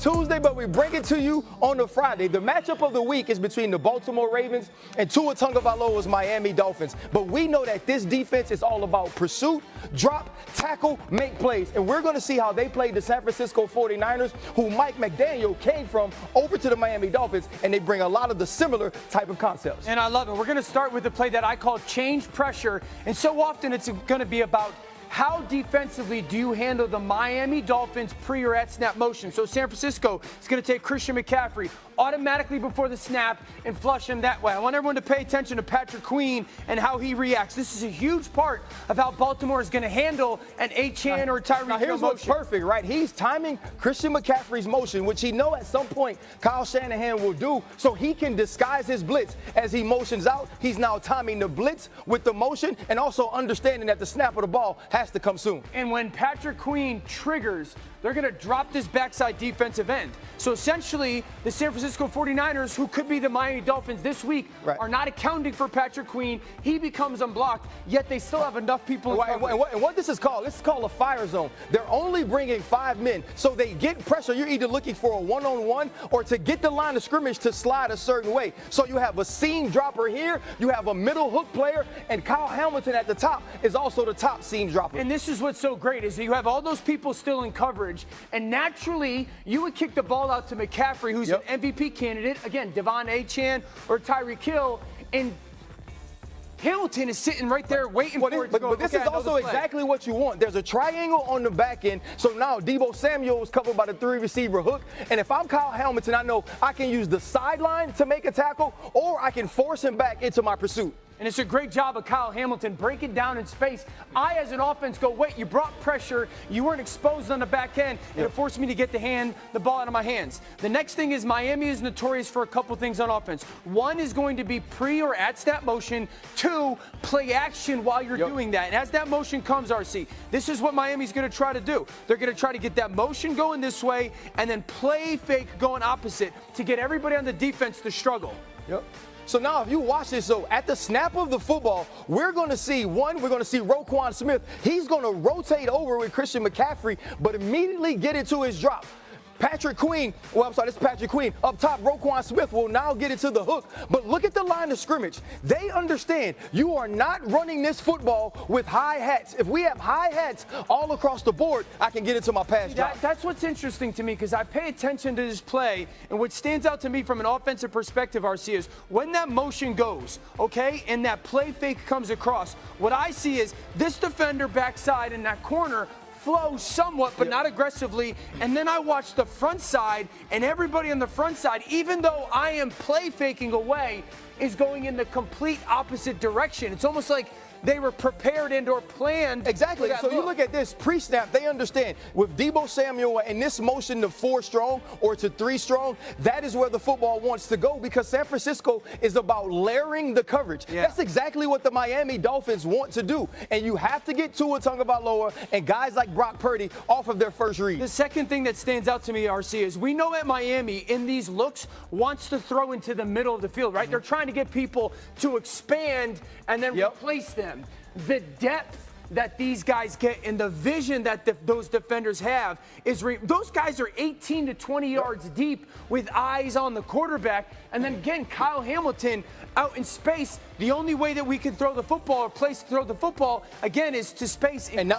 Tuesday, but we bring it to you on the Friday. The matchup of the week is between the Baltimore Ravens and Tua Tagovailoa's Miami Dolphins. But we know that this defense is all about pursuit, drop, tackle, make plays. And we're going to see how they played the San Francisco 49ers, who Mike McDaniel came from, over to the Miami Dolphins, and they bring a lot of the similar type of concepts. And I love it. We're going to start with the play that I call change pressure. And so often it's going to be about how defensively do you handle the Miami Dolphins pre or at snap motion? So San Francisco is going to take Christian McCaffrey automatically before the snap and flush him that way. I want everyone to pay attention to Patrick Queen and how he reacts. This is a huge part of how Baltimore is going to handle an A-Chan or Tyreek Hill motion. Here's what's perfect, right? He's timing Christian McCaffrey's motion, which he know at some point Kyle Shanahan will do, so he can disguise his blitz. As he motions out, he's now timing the blitz with the motion and also understanding that the snap of the ball has to come soon. And when Patrick Queen triggers, they're going to drop this backside defensive end. So essentially, the San Francisco 49ers, who could be the Miami Dolphins this week, are not accounting for Patrick Queen. He becomes unblocked, yet they still have enough people. And what this is called a fire zone. They're only bringing 5 men, so they get pressure. You're either looking for a one-on-one or to get the line of scrimmage to slide a certain way. So you have a seam dropper here, you have a middle hook player, and Kyle Hamilton at the top is also the top seam dropper. And this is what's so great is that you have all those people still in coverage, and naturally you would kick the ball out to McCaffrey, who's an MVP candidate, again, Devon A-Chan or Tyreek Hill, and Hamilton is sitting right there waiting for it to go. But this is also exactly what you want. There's a triangle on the back end, so now Deebo Samuel is covered by the 3-receiver hook, and if I'm Kyle Hamilton, I know I can use the sideline to make a tackle, or I can force him back into my pursuit. And it's a great job of Kyle Hamilton breaking down in space. I, as an offense, go, wait, you brought pressure, you weren't exposed on the back end, and it forced me to get the ball out of my hands. The next thing is Miami is notorious for a couple things on offense. One is going to be pre or at snap motion. 2, play action while you're doing that. And as that motion comes, RC, this is what Miami's going to try to do. They're going to try to get that motion going this way and then play fake going opposite to get everybody on the defense to struggle. So now if you watch this, though, at the snap of the football, we're going to see Roquan Smith. He's going to rotate over with Christian McCaffrey, but immediately get into his drop. Patrick Queen, this is Patrick Queen. Up top, Roquan Smith will now get into the hook. But look at the line of scrimmage. They understand you are not running this football with high hats. If we have high hats all across the board, I can get into my pass drop. That's what's interesting to me, because I pay attention to this play, and what stands out to me from an offensive perspective, RC, is when that motion goes, okay, and that play fake comes across, what I see is this defender backside in that corner flow somewhat, but not aggressively. And then I watch the front side, and everybody on the front side, even though I am play faking away, is going in the complete opposite direction. It's almost like they were prepared and or planned. Exactly. So you look at this pre-snap, they understand with Deebo Samuel and this motion to 4 strong or to 3 strong, that is where the football wants to go, because San Francisco is about layering the coverage. That's exactly what the Miami Dolphins want to do. And you have to get Tua Tagovailoa and guys like Brock Purdy off of their first read. The second thing that stands out to me, RC, is we know at Miami in these looks wants to throw into the middle of the field, right? They're trying to get people to expand and then replace them. The depth that these guys get and the vision that those defenders have is those guys are 18 to 20 yards deep with eyes on the quarterback. And then again, Kyle Hamilton out in space. The only way that we can throw the football or place to throw the football again is to space. And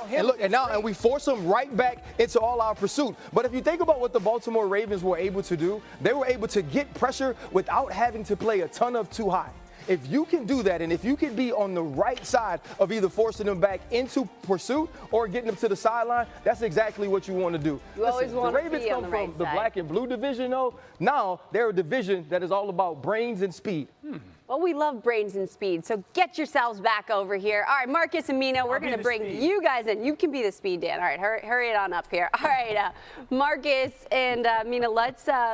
we force them right back into all our pursuit. But if you think about what the Baltimore Ravens were able to do, they were able to get pressure without having to play a ton of too high. If you can do that, and if you can be on the right side of either forcing them back into pursuit or getting them to the sideline, that's exactly what you want to do. You always want the Ravens to be on come the right from the side. black and blue division, though. Now they're a division that is all about brains and speed. Well, we love brains and speed, so get yourselves back over here. All right, Marcus and Mina, we're going to bring you guys in. You can be the speed, Dan. All right, hurry it on up here. All right, Marcus and Mina,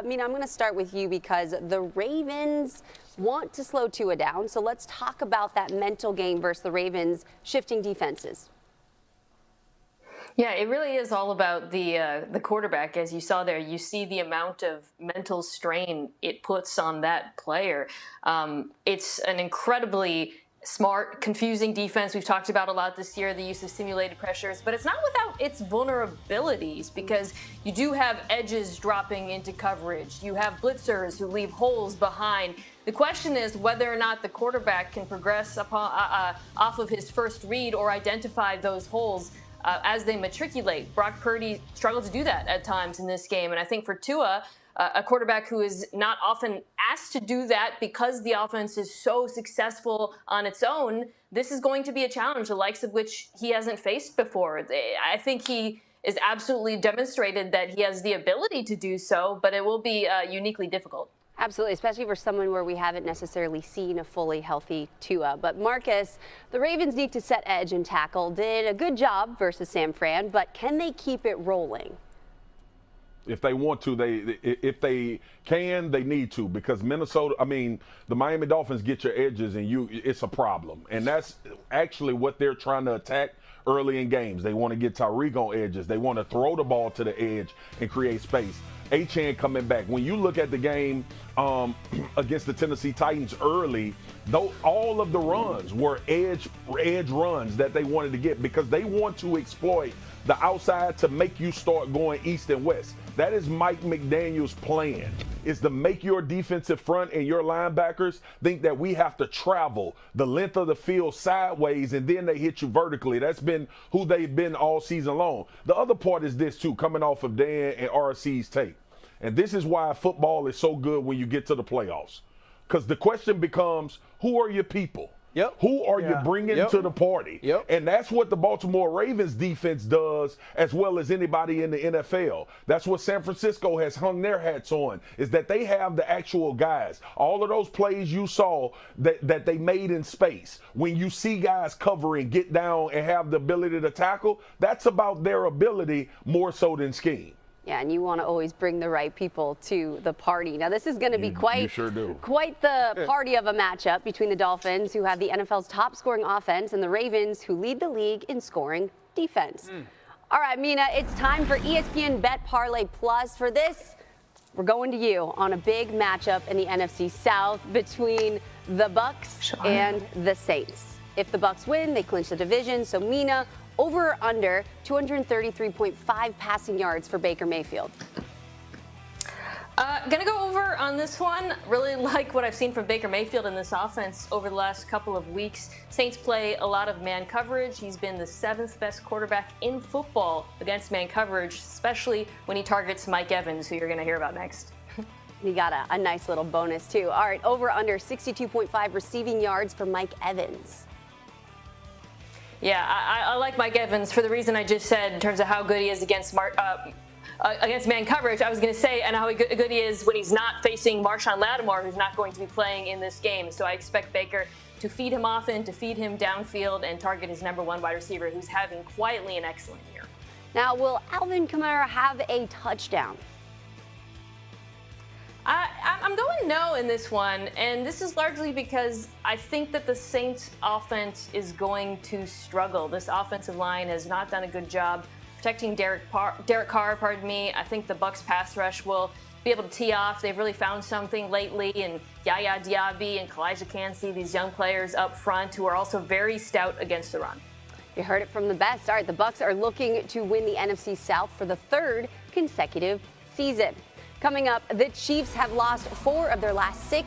Mina, I'm going to start with you because the Ravens want to slow Tua down. So let's talk about that mental game versus the Ravens shifting defenses. Yeah, it really is all about the quarterback. As you saw there, you see the amount of mental strain it puts on that player. It's an incredibly smart, confusing defense. We've talked about a lot this year, the use of simulated pressures, but it's not without its vulnerabilities because you do have edges dropping into coverage. You have blitzers who leave holes behind. The question is whether or not the quarterback can progress off of his first read or identify those holes as they matriculate. Brock Purdy struggled to do that at times in this game, and I think for Tua, a quarterback who is not often asked to do that because the offense is so successful on its own, this is going to be a challenge, the likes of which he hasn't faced before. I think he is absolutely demonstrated that he has the ability to do so, but it will be uniquely difficult. Absolutely, especially for someone where we haven't necessarily seen a fully healthy Tua. But Marcus, the Ravens need to set edge and tackle. Did a good job versus San Fran, but can they keep it rolling? If they want to, if they can, they need to, because the Miami Dolphins get your edges and it's a problem. And that's actually what they're trying to attack early in games. They want to get Tyreek on edges. They want to throw the ball to the edge and create space. Achane coming back. When you look at the game against the Tennessee Titans early, though, all of the runs were edge runs that they wanted to get because they want to exploit the outside to make you start going east and west. That is Mike McDaniel's plan, is to make your defensive front and your linebackers think that we have to travel the length of the field sideways and then they hit you vertically. That's been who they've been all season long. The other part is this too, coming off of Dan and RC's tape. And this is why football is so good when you get to the playoffs. Because the question becomes, who are your people? Yep. Who are you bringing to the party? Yep. And that's what the Baltimore Ravens defense does as well as anybody in the NFL. That's what San Francisco has hung their hats on, is that they have the actual guys. All of those plays you saw that they made in space, when you see guys cover and get down and have the ability to tackle, that's about their ability more so than scheme. Yeah, and you want to always bring the right people to the party. Now, this is going to be quite the party of a matchup between the Dolphins, who have the NFL's top scoring offense, and the Ravens, who lead the league in scoring defense. All right, Mina, it's time for ESPN Bet Parlay Plus. For this, we're going to you on a big matchup in the NFC South between the Bucks and the Saints. If the Bucks win, they clinch the division. So, Mina, over or under 233.5 passing yards for Baker Mayfield? Gonna go over on this one. Really like what I've seen from Baker Mayfield in this offense over the last couple of weeks. Saints play a lot of man coverage. He's been the 7th best quarterback in football against man coverage, especially when he targets Mike Evans, who you're gonna hear about next. He got a nice little bonus too. All right, over under 62.5 receiving yards for Mike Evans. Yeah, I like Mike Evans for the reason I just said in terms of how good he is against man coverage. I was going to say, and how good he is when he's not facing Marshawn Lattimore, who's not going to be playing in this game. So I expect Baker to feed him often, to feed him downfield, and target his number 1 wide receiver, who's having quietly an excellent year. Now, will Alvin Kamara have a touchdown? I'm going no in this one, and this is largely because I think that the Saints offense is going to struggle. This offensive line has not done a good job protecting Derek Carr. I think the Bucs pass rush will be able to tee off. They've really found something lately, and Yaya Diaby and Kalijah Kancey, these young players up front who are also very stout against the run. You heard it from the best. All right, the Bucs are looking to win the NFC South for the 3rd consecutive season. Coming up, the Chiefs have lost 4 of their last 6